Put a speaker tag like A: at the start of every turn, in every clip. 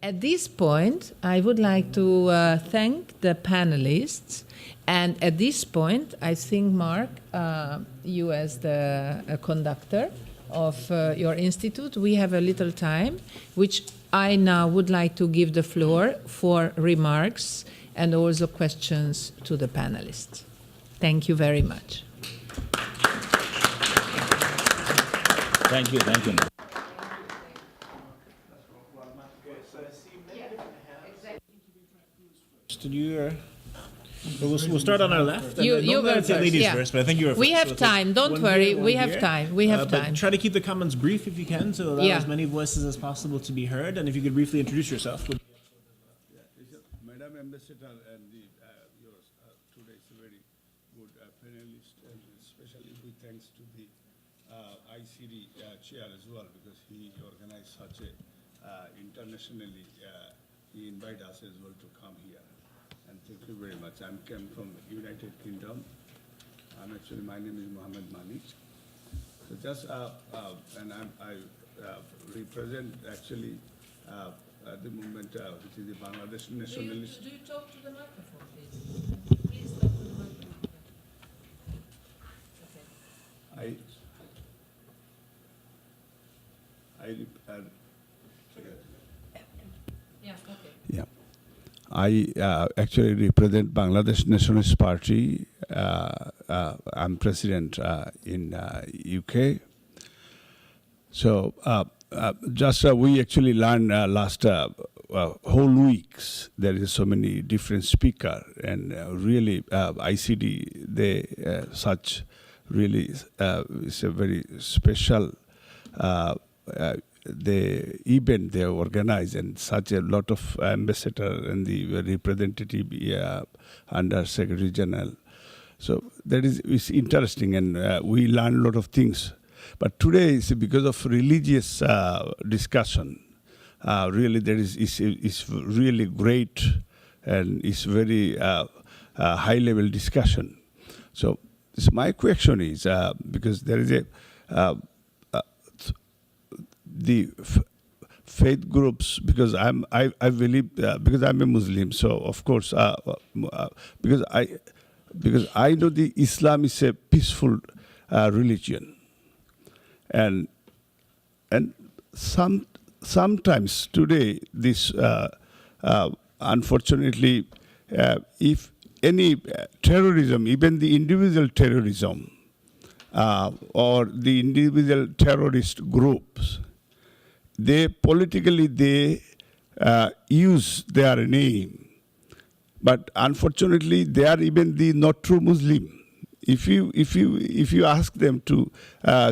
A: At this point, I would like to thank the panelists. And at this point, I think, Mark, you as the conductor of your institute, we have a little time, which I now would like to give the floor for remarks and also questions to the panelists. Thank you very much.
B: Thank you. Thank you. We'll start on our left.
A: You were first.
B: Ladies
A: yeah.
B: first, but I think you were first.
A: We have time. Don't worry. We have time. We have time.
B: But try to keep the comments brief if you can, to allow as many voices as possible to be heard. And if you could briefly introduce yourself.
C: Madam Ambassador and yours today is a very good panelist, and especially we thanks to the ICD chair as well, because he organized such a internationally, he invited us as well to come here. And thank you very much. I came from United Kingdom. My name is Mohammed Manik. So just, and I represent actually at the moment, which is the Bangladesh nationalist.
A: Do you talk to the microphone, please? Please talk to the microphone. Okay. Yeah, okay.
C: Yeah. I actually represent Bangladesh Nationalist Party. I'm president in UK. So we actually learned last whole weeks there is so many different speakers, and really ICD they such really is a very special the event they organize, and such a lot of ambassador and the representative under Secretary General. So that is interesting, and we learn a lot of things. But today is because of religious discussion. Really, there is really great, and it's very high level discussion. So my question is because there is a the faith groups, because I believe because I'm a Muslim, so of course because I know the Islam is a peaceful religion, and sometimes today this unfortunately if any terrorism, even the individual terrorism or the individual terrorist groups, they politically use their name, but unfortunately they are even the not true Muslim. If you ask them to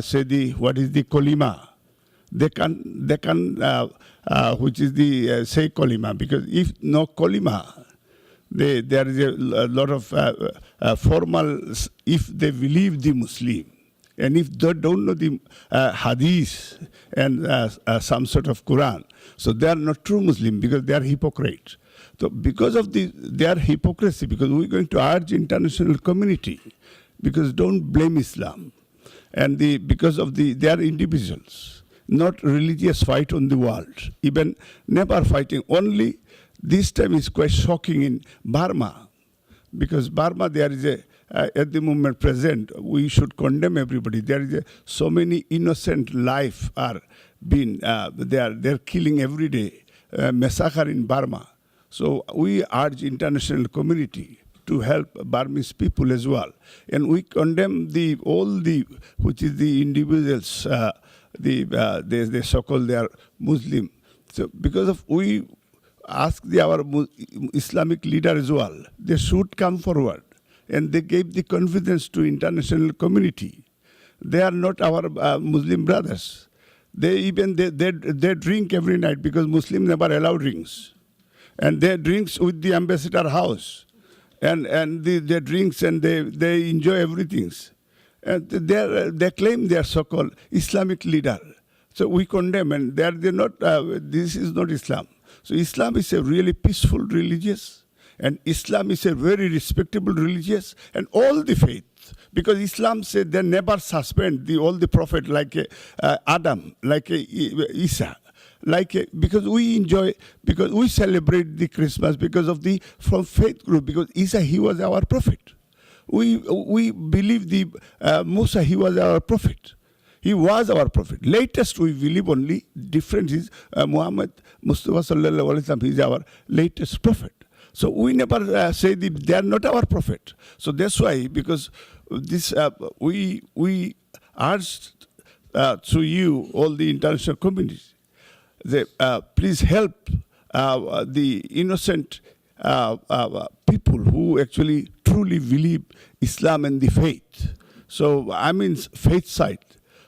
C: say what is the kolima, they can which is the say kolima, because if no kolima, there is a lot of formal, if they believe the Muslim. And if they don't know the hadith and some sort of Quran, so they are not true Muslim, because they are hypocrite. So because of their hypocrisy, because we're going to urge international community, because don't blame Islam, and because of they are individuals, not religious fight on the world, even never fighting. Only this time is quite shocking in Burma, because Burma there is a at the moment present, we should condemn everybody. There is so many innocent life are being, they're killing every day, massacre in Burma. So we urge international community to help Burmese people as well. And we condemn which is the individuals, they so-called they are Muslim. So because of we ask our Islamic leader as well, they should come forward. And they gave the confidence to international community. They are not our Muslim brothers. They drink every night, because Muslims never allow drinks. And they drinks with the ambassador house. And they drinks and they enjoy everything. And they claim they are so-called Islamic leader. So we condemn, and they're not, this is not Islam. So Islam is a really peaceful religious. And Islam is a very respectable religious, and all the faith, because Islam said they never suspend all the prophet like Adam, like Isa, because we enjoy, because we celebrate the Christmas because of the from faith group, because Isa, he was our prophet. We believe the Musa, he was our prophet. He was our prophet. Latest, we believe only difference is Muhammad Mustafa sallallahu alaihi wasallam. He is our latest prophet. So we never say they are not our prophet. So that's why, because this we urged to you, all the international community, please help the innocent people who actually truly believe Islam and the faith. So I mean faith side.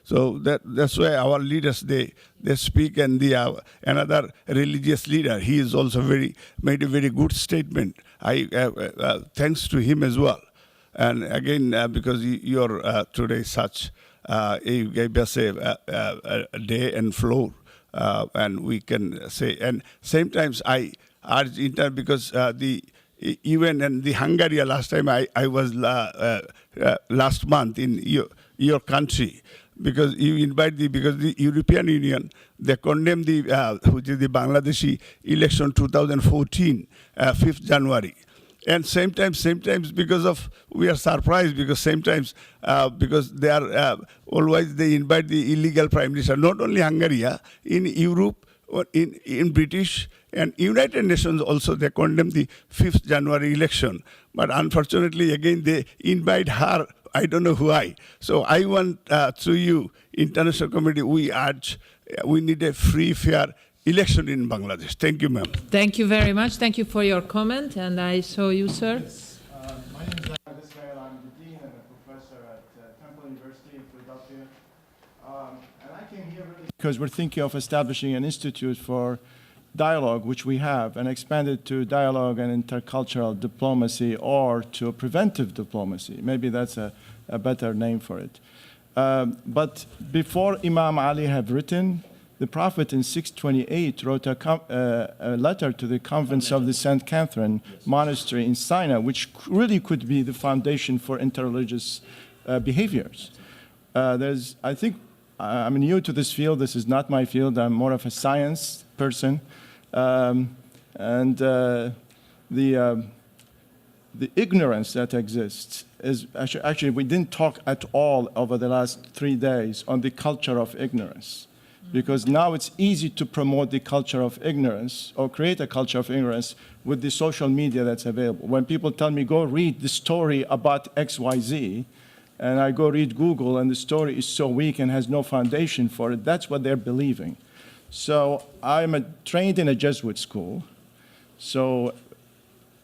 C: So that's why our leaders, they speak, and the another religious leader, he is also made a very good statement. Thanks to him as well. And again, because you're today such, you gave us a day and floor, and we can say, and same times I urge because the UN and the Hungary, last time I was last month in your country, because you invite because the European Union, they condemned the which is the Bangladeshi election 2014, 5th January. And same times because of, we are surprised because same times because they are always they invite the illegal prime minister, not only Hungary, in Europe, or in British and United Nations also, they condemn the 5th January election. But unfortunately, again, they invite her, I don't know why. So I want, through you, international community, we urge, we need a free, fair election in Bangladesh. Thank you, ma'am.
A: Thank you very much. Thank you for your comment. And I saw you, sir.
D: Yes. My name is Msgr. I'm the dean and a professor at Temple University in Philadelphia. And I came here really because we're thinking of establishing an institute for dialogue, which we have, and expand it to dialogue and intercultural diplomacy, or to preventive diplomacy. Maybe that's a better name for it. But before Imam Ali had written, the Prophet in 628 wrote a letter to the convents of the St. Catherine Monastery in Sinai, which really could be the foundation for interreligious behaviors. I think I'm new to this field. This is not my field. I'm more of a science person. The ignorance that exists is actually we didn't talk at all over the last 3 days on the culture of ignorance, because now it's easy to promote the culture of ignorance or create a culture of ignorance with the social media that's available. When people tell me, go read the story about XYZ, and I go read Google and the story is so weak and has no foundation for it, that's what they're believing. So I'm trained in a Jesuit school. So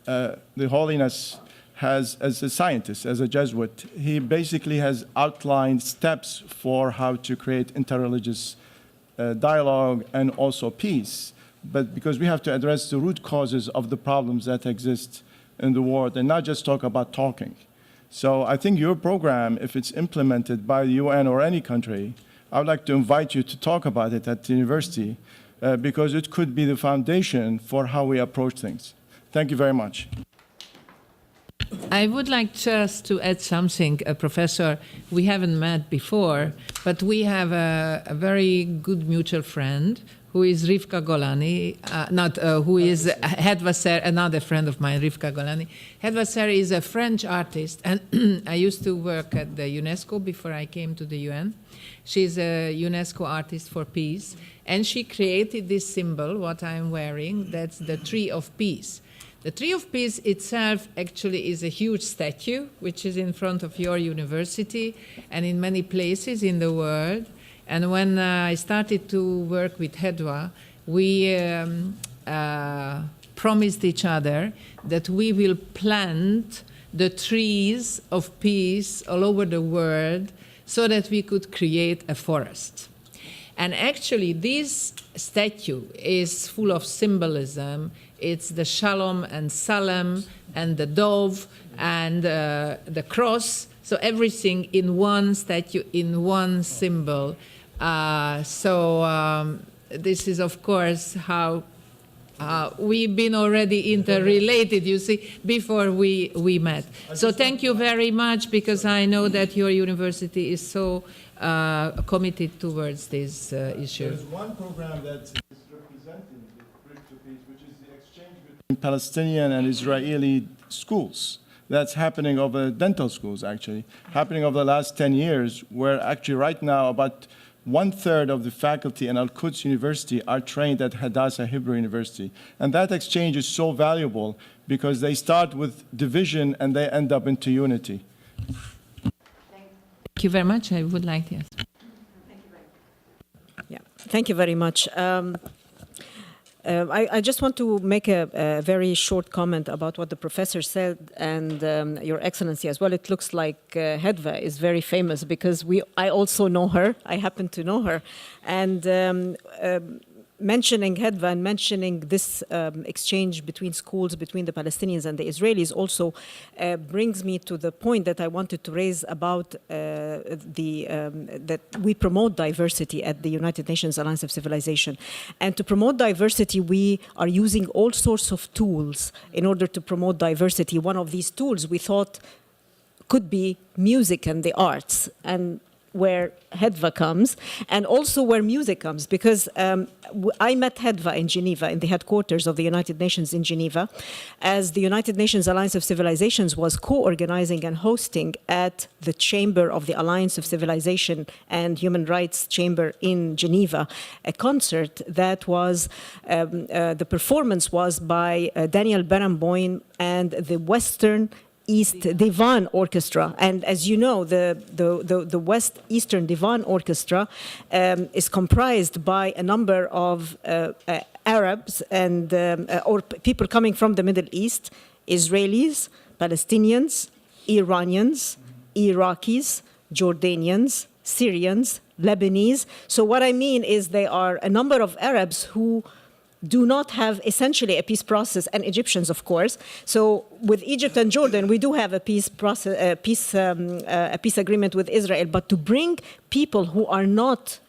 D: the Holiness has, as a scientist, as a Jesuit, he basically has outlined steps for how to create interreligious dialogue and also peace. But because we have to address the root causes of the problems that exist in the world and not just talk about talking. So I think your program, if it's implemented by the UN or any country, I would like to invite you to talk about it at the university because it could be the foundation for how we approach things. Thank you very much.
A: I would like just to add something, Professor. We haven't met before, but we have a very good mutual friend who is Rivka Golani, who is Hedvasser, another friend of mine, Rivka Golani. Hedvasser is a French artist, and I used to work at the UNESCO before I came to the UN. She's a UNESCO artist for peace, and she created this symbol, what I'm wearing, that's the Tree of Peace. The Tree of Peace itself actually is a huge statue, which is in front of your university and in many places in the world. And when I started to work with Hedwa, we promised each other that we will plant the trees of peace all over the world so that we could create a forest. And actually, this statue is full of symbolism. It's the Shalom and Salem and the dove and the cross. So everything in one statue, in one symbol. This is, of course, how we've been already interrelated, you see, before we met. So thank you very much, because I know that your university is so committed towards this issue.
D: There's one program that is which is the exchange between Palestinian and Israeli schools. That's happening over dental schools, actually, happening over the last 10 years, where actually right now about 1/3 of the faculty in Al-Quds University are trained at Hadassah Hebrew University. And that exchange is so valuable because they start with division and they end up into unity.
A: Thank you very much. I would like, yes.
E: Yeah, thank you very much. I just want to make a very short comment about what the professor said, and Your Excellency as well. It looks like Hedva is very famous because I also know her. I happen to know her. And mentioning Hedva and mentioning this exchange between schools, between the Palestinians and the Israelis also brings me to the point that I wanted to raise about that we promote diversity at the United Nations Alliance of Civilization. And to promote diversity, we are using all sorts of tools in order to promote diversity. One of these tools we thought could be music and the arts, and where Hedva comes, and also where music comes, because I met Hedva in Geneva, in the headquarters of the United Nations in Geneva, as the United Nations Alliance of Civilizations was co-organizing and hosting at the Chamber of the Alliance of Civilization and Human Rights Chamber in Geneva, a concert that was, the performance was by Daniel Barenboim and the Western East Divan Orchestra. And as you know, the West Eastern Divan Orchestra is comprised by a number of Arabs and or people coming from the Middle East, Israelis, Palestinians, Iranians, Iraqis, Jordanians, Syrians, Lebanese. So what I mean is they are a number of Arabs who do not have essentially a peace process, and Egyptians, of course. So with Egypt and Jordan, we do have a peace process, a peace agreement with Israel. But to bring people who are not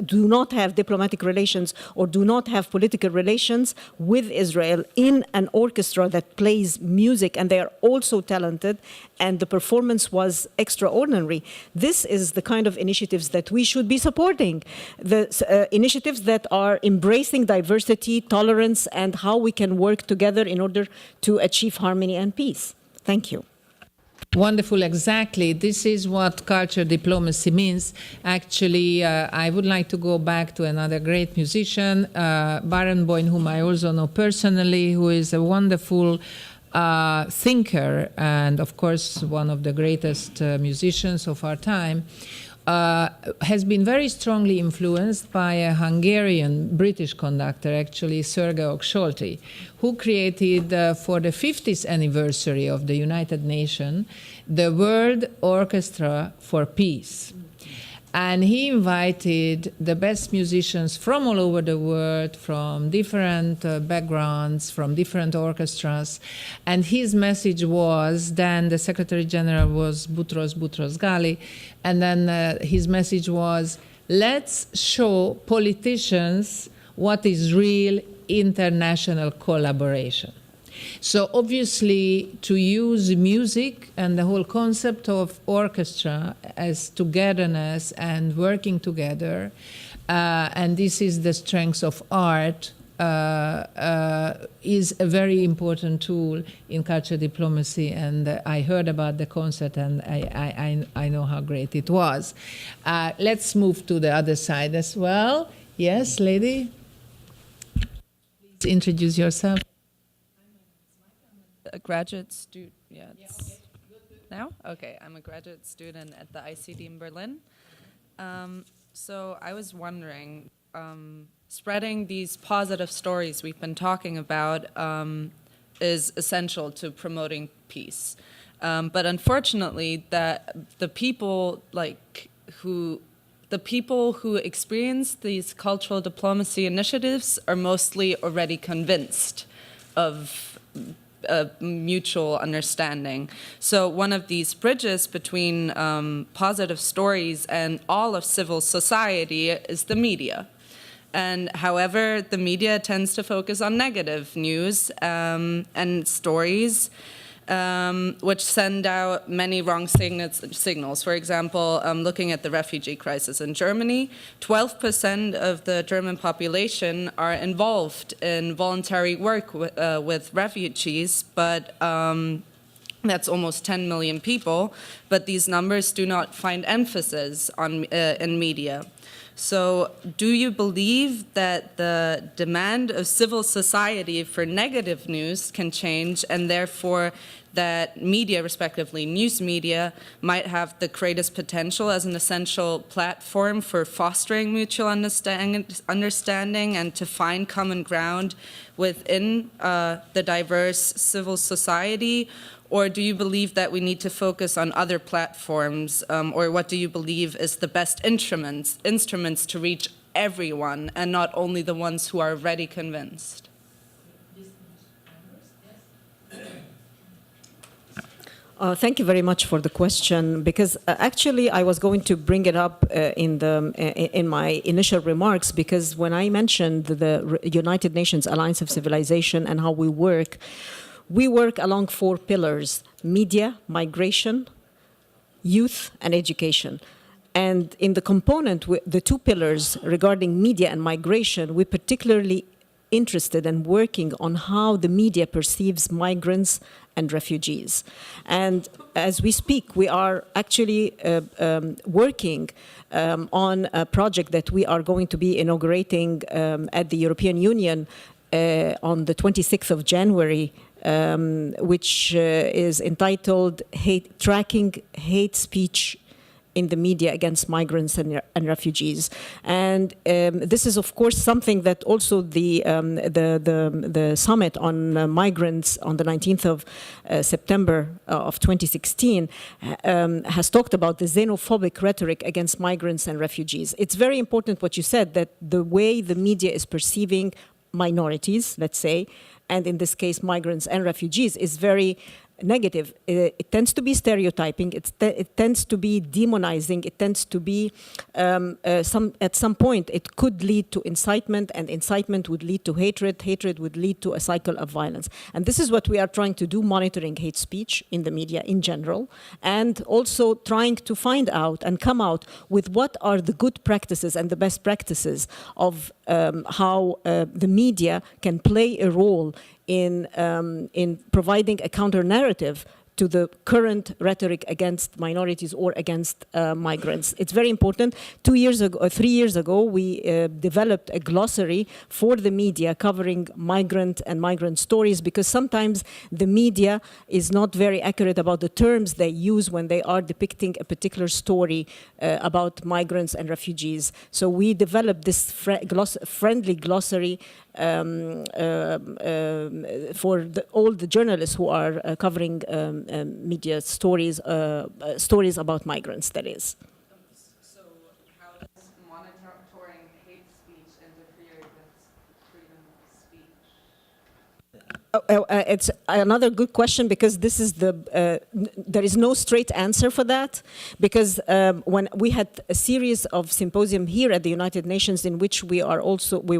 E: do not have diplomatic relations or do not have political relations with Israel in an orchestra that plays music, and they are also talented, and the performance was extraordinary. This is the kind of initiatives that we should be supporting, the initiatives that are embracing diversity, tolerance, and how we can work together in order to achieve harmony and peace. Thank you.
A: Wonderful, exactly. This is what culture diplomacy means. Actually, I would like to go back to another great musician, Barenboim, whom I also know personally, who is a wonderful thinker and, of course, one of the greatest musicians of our time. Has been very strongly influenced by a Hungarian British conductor, actually, Sir Georg Solti, who created for the 50th anniversary of the United Nations the World Orchestra for Peace. And he invited the best musicians from all over the world, from different backgrounds, from different orchestras. And his message was, then the Secretary General was Boutros Ghali, and then his message was, let's show politicians what is real international collaboration. So obviously, to use music and the whole concept of orchestra as togetherness and working together, and this is the strength of art, is a very important tool in culture diplomacy. And I heard about the concert, and I know how great it was. Let's move to the other side as well. Yes, lady? Please introduce yourself.
F: A graduate student. Yeah. Now? Okay, I'm a graduate student at the ICD in Berlin. So I was wondering, spreading these positive stories we've been talking about is essential to promoting peace. But unfortunately, the people who experience these cultural diplomacy initiatives are mostly already convinced of a mutual understanding. So one of these bridges between positive stories and all of civil society is the media. And however, the media tends to focus on negative news and stories. which send out many wrong signals. For example, looking at the refugee crisis in Germany, 12% of the German population are involved in voluntary work with refugees, but that's almost 10 million people, but these numbers do not find emphasis on in media. So do you believe that the demand of civil society for negative news can change, and therefore that media, respectively news media, might have the greatest potential as an essential platform for fostering mutual understanding and to find common ground within the diverse civil society? Or do you believe that we need to focus on other platforms, or what do you believe is the best instruments to reach everyone and not only the ones who are already convinced?
E: Thank you very much for the question, because actually I was going to bring it up in my initial remarks, because when I mentioned the United Nations Alliance of Civilization and how we work along 4 pillars: media, migration, youth, and education. And in the component, the 2 pillars regarding media and migration, we're particularly interested in working on how the media perceives migrants and refugees. And as we speak, we are actually working on a project that we are going to be inaugurating at the European Union on the 26th of January, which is entitled Tracking Hate Speech in the Media Against Migrants and Refugees. And this is, of course, something that also the summit on migrants on the 19th of September of 2016 has talked about, the xenophobic rhetoric against migrants and refugees. It's very important what you said, that the way the media is perceiving minorities, let's say, and in this case migrants and refugees, is very negative. It tends to be stereotyping, it tends to be demonizing, it tends to be, at some point, it could lead to incitement, and incitement would lead to hatred, hatred would lead to a cycle of violence. And this is what we are trying to do, monitoring hate speech in the media in general, and also trying to find out and come out with what are the good practices and the best practices of how the media can play a role in providing a counter-narrative to the current rhetoric against minorities or against migrants. It's very important. 2 years ago, or 3 years ago, we developed a glossary for the media covering migrant and migrant stories, because sometimes the media is not very accurate about the terms they use when they are depicting a particular story about migrants and refugees. So we developed this friendly glossary for all the journalists who are covering media stories, stories about migrants, that is.
F: So how does monitoring hate speech interfere with freedom of speech?
E: It's another good question, because this is there is no straight answer for that, because when we had a series of symposium here at the United Nations in which we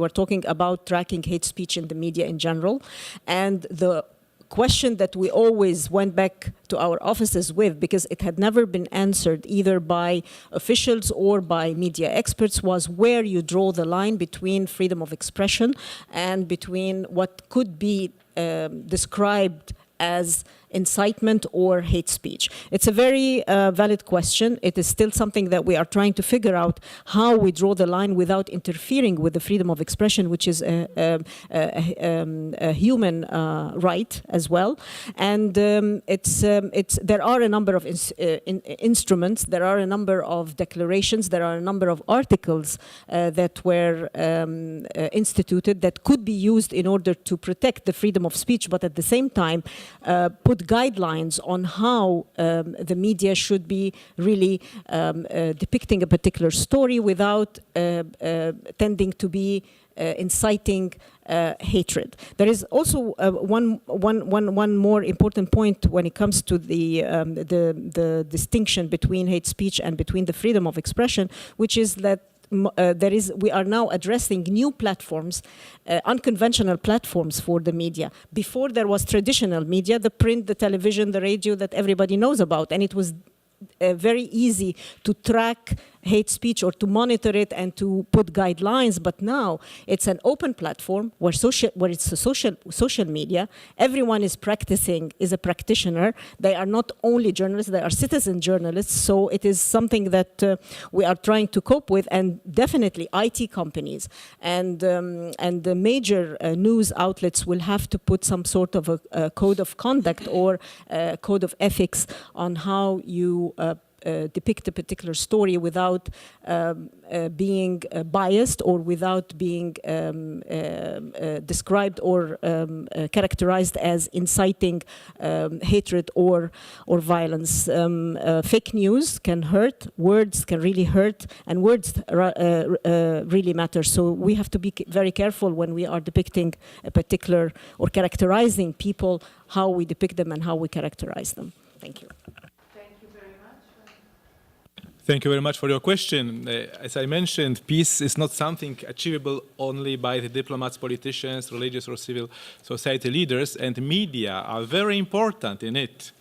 E: were talking about tracking hate speech in the media in general, and the question that we always went back to our offices with, because it had never been answered either by officials or by media experts, was where you draw the line between freedom of expression and between what could be described as incitement or hate speech. It's a very valid question. It is still something that we are trying to figure out, how we draw the line without interfering with the freedom of expression, which is a human right as well. And there are a number of instruments, there are a number of declarations, there are a number of articles that were instituted that could be used in order to protect the freedom of speech, but at the same time put guidelines on how the media should be really depicting a particular story without tending to be inciting hatred. There is also one more important point when it comes to the distinction between hate speech and between the freedom of expression, which is that we are now addressing new platforms, unconventional platforms for the media. Before there was traditional media, the print, the television, the radio that everybody knows about, and it was very easy to track hate speech or to monitor it and to put guidelines. But now it's an open platform where it's a social media. Everyone is a practitioner. They are not only journalists, they are citizen journalists. So it is something that we are trying to cope with, and definitely IT companies and the major news outlets will have to put some sort of a code of conduct or a code of ethics on how you depict a particular story without being biased or without being described or characterized as inciting hatred or violence. Fake news can hurt, words can really hurt, and words really matter. So we have to be very careful when we are depicting a particular or characterizing people, how we depict them and how we characterize them. Thank you.
G: Thank you very much for your question. As I mentioned, peace is not something achievable only by the diplomats, politicians, religious or civil society leaders, and media are very important in it.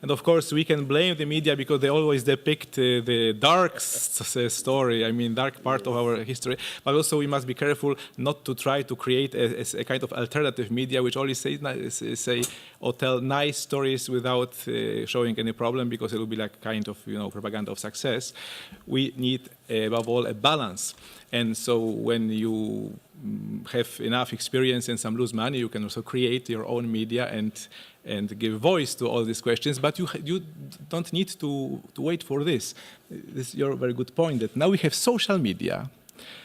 G: And of course, we can blame the media because they always depict the dark story, dark part of our history. But also we must be careful not to try to create a kind of alternative media which only say or tell nice stories without showing any problem, because it will be like kind of propaganda of success. We need above all a balance. And so when you have enough experience and some lose money, you can also create your own media and give voice to all these questions. But you don't need to wait for this. This is your very good point that now we have social media.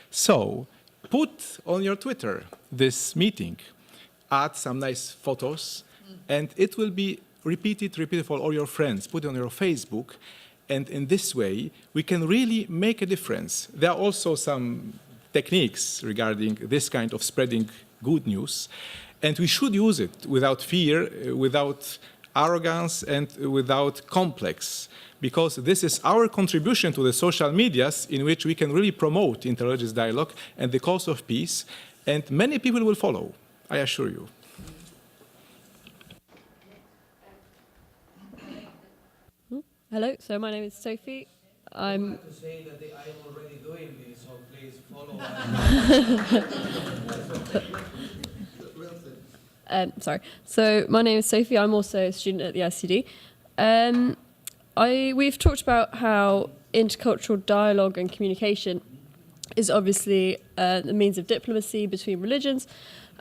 G: So put on your Twitter this meeting, add some nice photos, and it will be repeated for all your friends. Put it on your Facebook. And in this way, we can really make a difference. There are also some techniques regarding this kind of spreading good news. And we should use it without fear, without arrogance, and without complex. Because this is our contribution to the social medias in which we can really promote interreligious dialogue and the cause of peace. And many people will follow, I assure you.
H: Hello, so my name is Sophie. I'm
I: to say that I am already doing this, so please follow.
H: Sorry. So my name is Sophie. I'm also a student at the ICD. We've talked about how intercultural dialogue and communication is obviously the means of diplomacy between religions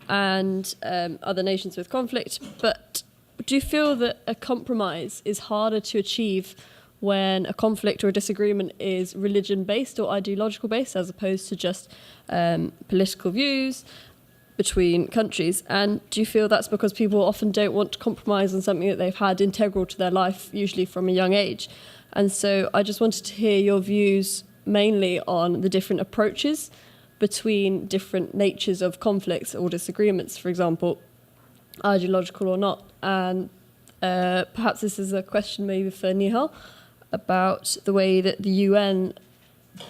H: and other nations with conflict, but do you feel that a compromise is harder to achieve when a conflict or a disagreement is religion-based or ideological-based as opposed to just political views between countries? And do you feel that's because people often don't want to compromise on something that they've had integral to their life, usually from a young age? And so I just wanted to hear your views mainly on the different approaches between different natures of conflicts or disagreements, for example, ideological or not. And perhaps this is a question maybe for Nihal about the way that the UN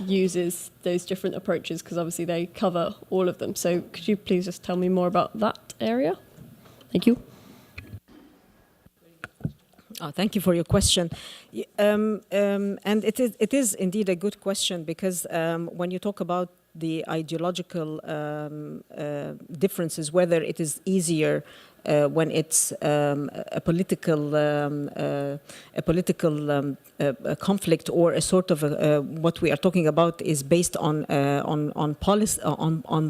H: uses those different approaches, because obviously they cover all of them. So could you please just tell me more about that area? Thank you.
E: Thank you for your question. And it is indeed a good question, because when you talk about the ideological differences, whether it is easier when it's a political conflict, or a sort of what we are talking about is based on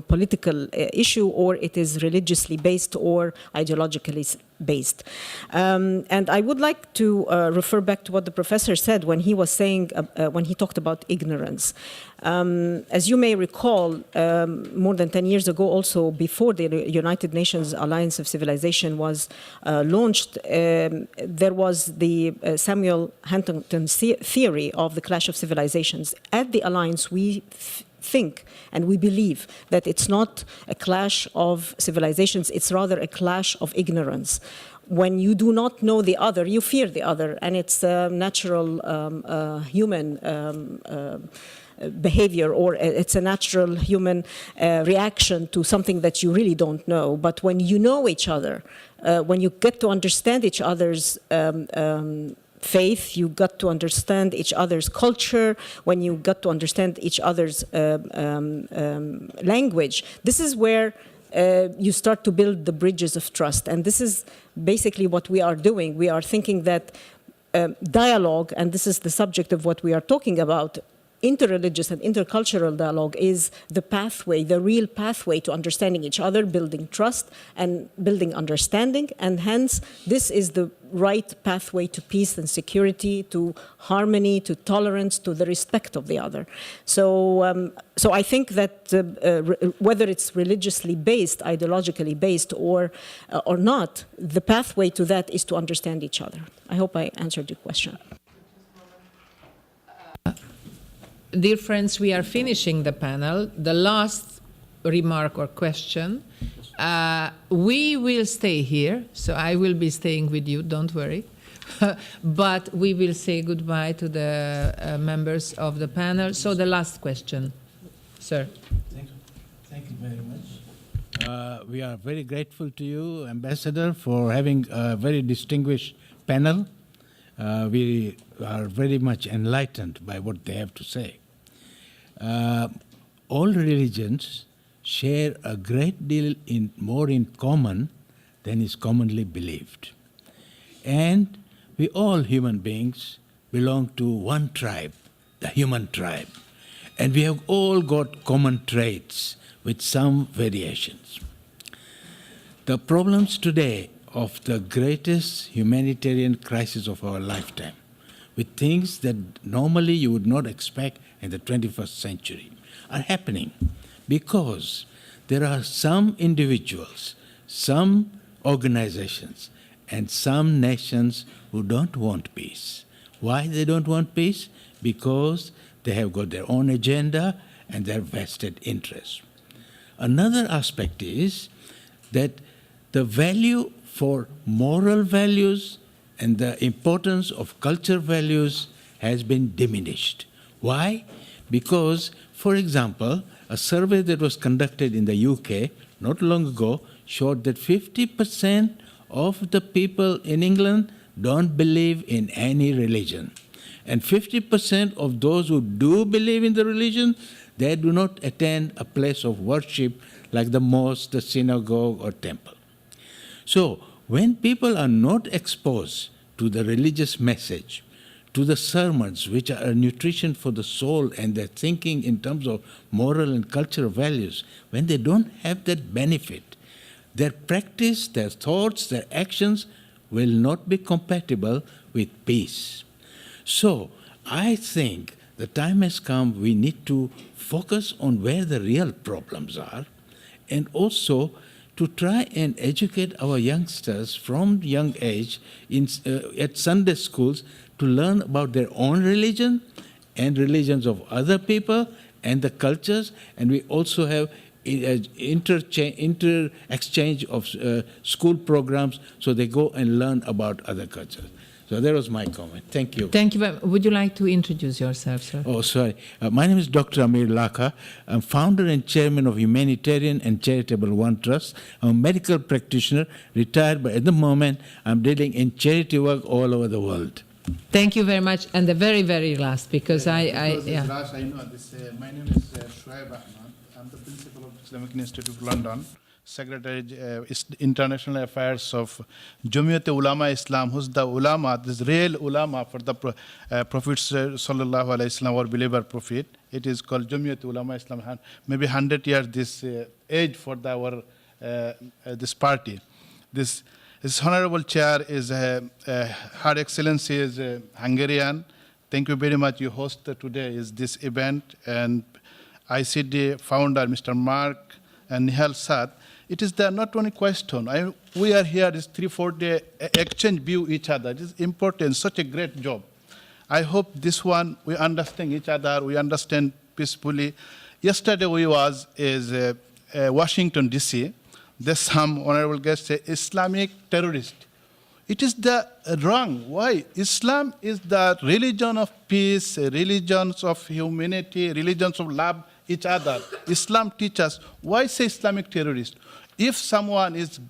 E: political issue, or it is religiously based or ideologically based. And I would like to refer back to what the professor said when he was saying, when he talked about ignorance. As you may recall, more than 10 years ago, also before the United Nations Alliance of Civilization was launched, there was the Samuel Huntington's theory of the clash of civilizations. At the Alliance, we think and we believe that it's not a clash of civilizations, it's rather a clash of ignorance. When you do not know the other, you fear the other, and it's a natural human behavior, or it's a natural human reaction to something that you really don't know. But when you know each other, when you get to understand each other's faith, you got to understand each other's culture, when you got to understand each other's language, this is where you start to build the bridges of trust. And this is basically what we are doing. We are thinking that dialogue, and this is the subject of what we are talking about, interreligious and intercultural dialogue is the pathway, the real pathway to understanding each other, building trust and building understanding, and hence this is the right pathway to peace and security, to harmony, to tolerance, to the respect of the other. So, so I think that whether it's religiously based, ideologically based, or not, the pathway to that is to understand each other. I hope I answered your question.
A: Dear friends, we are finishing the panel. The last remark or question. We will stay here, so I will be staying with you, don't worry. But we will say goodbye to the members of the panel. So the last question, sir.
J: Thank you very much. We are very grateful to you, Ambassador, for having a very distinguished panel. We are very much enlightened by what they have to say. All religions share a great deal more in common than is commonly believed. And we all human beings belong to one tribe, the human tribe. And we have all got common traits with some variations. The problems today of the greatest humanitarian crisis of our lifetime, with things that normally you would not expect in the 21st century, are happening because there are some individuals, some organizations, and some nations who don't want peace. Why they don't want peace? Because they have got their own agenda and their vested interests. Another aspect is that the value for moral values and the importance of cultural values has been diminished. Why? Because, for example, a survey that was conducted in the UK not long ago showed that 50% of the people in England don't believe in any religion. And 50% of those who do believe in the religion, they do not attend a place of worship like the mosque, the synagogue, or temple. So, when people are not exposed to the religious message, to the sermons, which are a nutrition for the soul and their thinking in terms of moral and cultural values, when they don't have that benefit, their practice, their thoughts, their actions will not be compatible with peace. So, I think the time has come we need to focus on where the real problems are, and also to try and educate our youngsters from young age at Sunday schools to learn about their own religion and religions of other people and the cultures. And we also have exchange of school programs so they go and learn about other cultures. So that was my comment. Thank you.
A: Thank you. Would you like to introduce yourself, sir?
J: Oh, sorry. My name is Dr. Amir Lakha. I'm founder and chairman of Humanitarian and Charitable One Trust. I'm a medical practitioner, retired, but at the moment I'm dealing in charity work all over the world.
A: Thank you very much. And the very, very last, because yeah.
K: Last, I know this. My name is Shoaib Ahmad. I'm the principal of Islamic Institute of London, Secretary International Affairs of Jamiat Ulama Islam, who's the ulama, this real ulama for the Prophet Sallallahu Alaihi Wasallam, our believer Prophet. It is called Jamiat Ulama Islam. Maybe 100 years this age for our this party. This honorable chair is Her Excellency is Hungarian. Thank you very much. You host today is this event, and ICD founder Mr. Mark and Nihal Saad. It is not only question. We are here this 3-4 day exchange view each other. It is important. Such a great job. I hope this one we understand each other. We understand peacefully. Yesterday we was Washington D.C. There's some honorable guests say Islamic terrorist. It is the wrong. Why? Islam is the religion of peace, religions of humanity, religions of love each other. Islam teaches. Why say Islamic terrorist? If someone is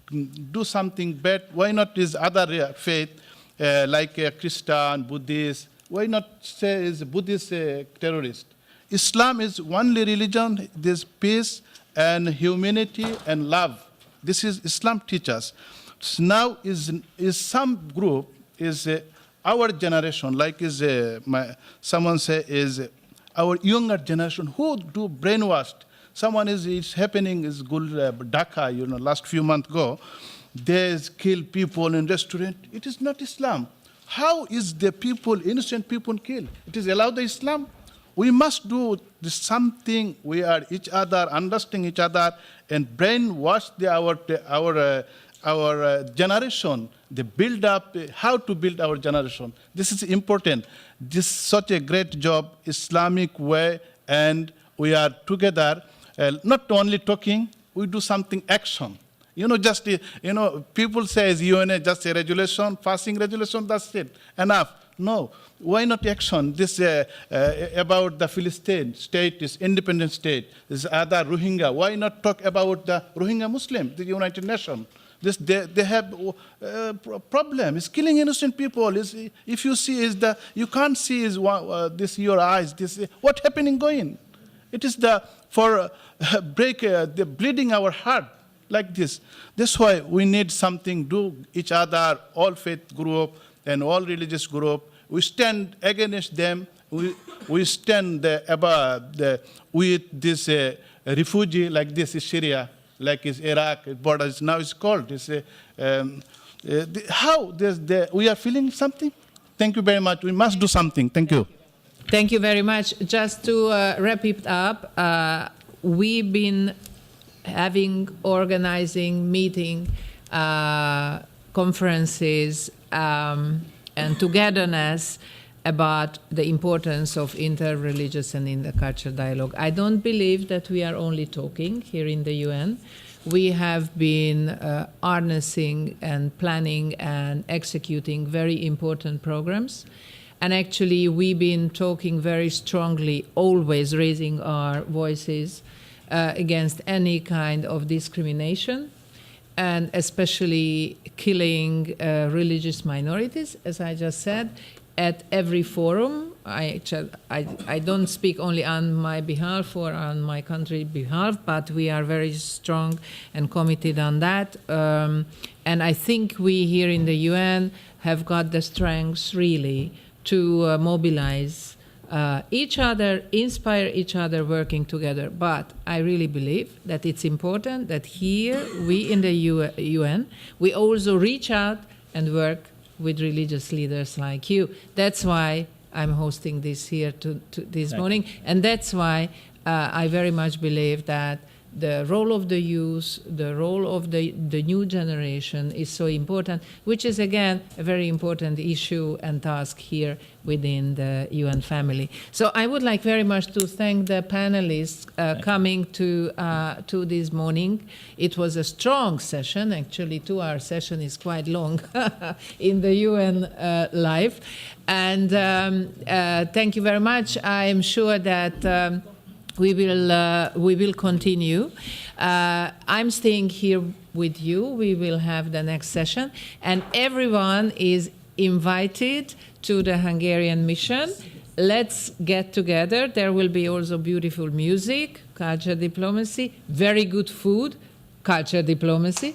K: do something bad, why not is other faith like Christian, Buddhist? Why not say is Buddhist terrorist? Islam is only religion. There's peace and humanity and love. This is Islam teaches. So now is some group is our generation, like is someone say is our younger generation who do brainwashed. Someone is happening is Dhaka, last few months ago, they kill people in restaurant. It is not Islam. How is the people, innocent people killed? It is allowed the Islam. We must do something. We are each other, understanding each other, and brainwash our generation. They build up how to build our generation. This is important. This is such a great job, Islamic way, and we are together, not only talking, we do something action. People say UN just a regulation, passing regulation, that's it, enough. No, why not action? This about the Philistine state, this independent state, this other Rohingya. Why not talk about the Rohingya Muslim, the United Nations? They have problem. It's killing innocent people. If you see, you can't see this your eyes. What happening going? It is the bleeding our heart like this. That's why we need something. Do each other, all faith group and all religious group. We stand against them. We stand with this refugee like this is Syria. Like is Iraq, borders now it's called. We are feeling something. Thank you very much. We must do something. Thank you.
A: Thank you very much. Just to wrap it up, we've been organizing meeting, conferences, and togetherness about the importance of interreligious and intercultural dialogue. I don't believe that we are only talking here in the UN. We have been harnessing and planning and executing very important programs. And actually, we've been talking very strongly, always raising our voices against any kind of discrimination, and especially killing religious minorities, as I just said, at every forum. I don't speak only on my behalf or on my country's behalf, but we are very strong and committed on that. And I think we here in the UN have got the strength really to mobilize each other, inspire each other working together. But I really believe that it's important that here, we in the UN, we also reach out and work with religious leaders like you. That's why I'm hosting this here this morning. And that's why I very much believe that the role of the youth, the role of the new generation is so important, which is, again, a very important issue and task here within the UN family. So I would like very much to thank the panelists coming to this morning. It was a strong session. Actually, 2-hour session is quite long in the UN life. And thank you very much. I am sure that we will continue. I'm staying here with you. We will have the next session, and everyone is invited to the Hungarian mission. Let's get together. There will be also beautiful music, culture diplomacy, very good food, culture diplomacy.